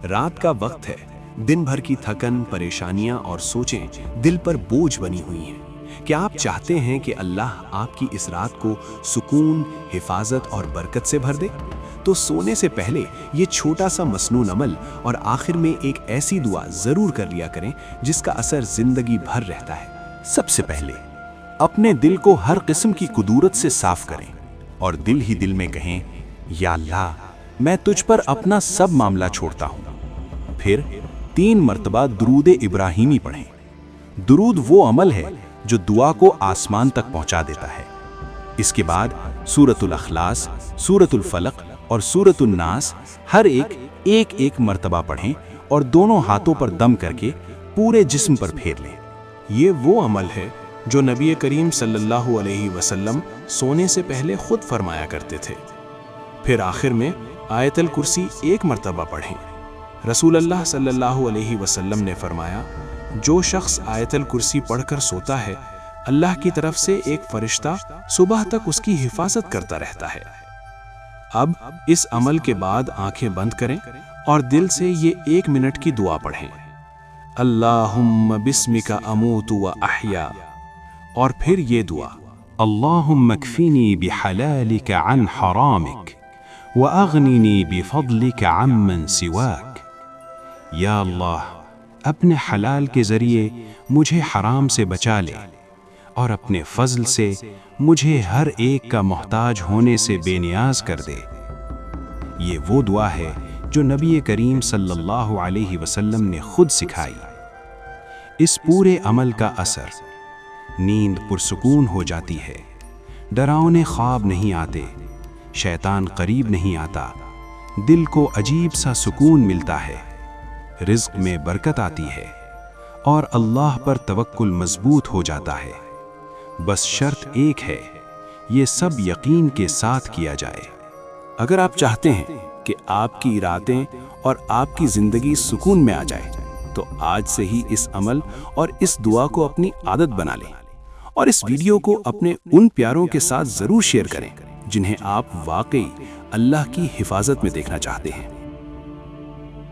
رات کا وقت ہے، دن بھر کی تھکن، پریشانیاں اور سوچیں دل پر بوجھ بنی ہوئی ہیں۔ کیا آپ چاہتے ہیں کہ اللہ آپ کی اس رات کو سکون، حفاظت اور برکت سے بھر دے؟ تو سونے سے پہلے یہ چھوٹا سا مسنون عمل اور آخر میں ایک ایسی دعا ضرور کر لیا کریں جس کا اثر زندگی بھر رہتا ہے۔ سب سے پہلے اپنے دل کو ہر قسم کی کدورت سے صاف کریں اور دل ہی دل میں کہیں، یا اللہ، میں تجھ پر اپنا سب معاملہ چھوڑتا ہوں۔ پھر 3 مرتبہ درود ابراہیمی پڑھیں۔ درود وہ عمل ہے جو دعا کو آسمان تک پہنچا دیتا ہے۔ اس کے بعد سورۃ الاخلاص، سورۃ الفلق اور سورۃ الناس ہر ایک مرتبہ پڑھیں اور دونوں ہاتھوں پر دم کر کے پورے جسم پر پھیر لیں۔ یہ وہ عمل ہے جو نبی کریم صلی اللہ علیہ وسلم سونے سے پہلے خود فرمایا کرتے تھے۔ پھر آخر میں آیت الکرسی 1 مرتبہ پڑھیں۔ رسول اللہ صلی اللہ علیہ وسلم نے فرمایا، جو شخص آیت الکرسی پڑھ کر سوتا ہے، اللہ کی طرف سے ایک فرشتہ صبح تک اس کی حفاظت کرتا رہتا ہے۔ اب اس عمل کے بعد آنکھیں بند کریں اور دل سے یہ 1 منٹ کی دعا پڑھیں، اللہم بسمک اموت و احیا، اور پھر یہ دعا، اللہم اکفینی بحلالک عن حرامک واغننی بفضلک عمن سواک۔ یا اللہ، اپنے حلال کے ذریعے مجھے حرام سے بچا لے اور اپنے فضل سے مجھے ہر ایک کا محتاج ہونے سے بے نیاز کر دے۔ یہ وہ دعا ہے جو نبی کریم صلی اللہ علیہ وسلم نے خود سکھائی۔ اس پورے عمل کا اثر، نیند پرسکون ہو جاتی ہے، ڈراؤنے خواب نہیں آتے، شیطان قریب نہیں آتا، دل کو عجیب سا سکون ملتا ہے، رزق میں برکت آتی ہے اور اللہ پر توکل مضبوط ہو جاتا ہے۔ بس شرط ایک ہے، یہ سب یقین کے ساتھ کیا جائے۔ اگر آپ چاہتے ہیں کہ آپ کی راتیں اور آپ کی زندگی سکون میں آ جائے تو آج سے ہی اس عمل اور اس دعا کو اپنی عادت بنا لیں، اور اس ویڈیو کو اپنے ان پیاروں کے ساتھ ضرور شیئر کریں جنہیں آپ واقعی اللہ کی حفاظت میں دیکھنا چاہتے ہیں۔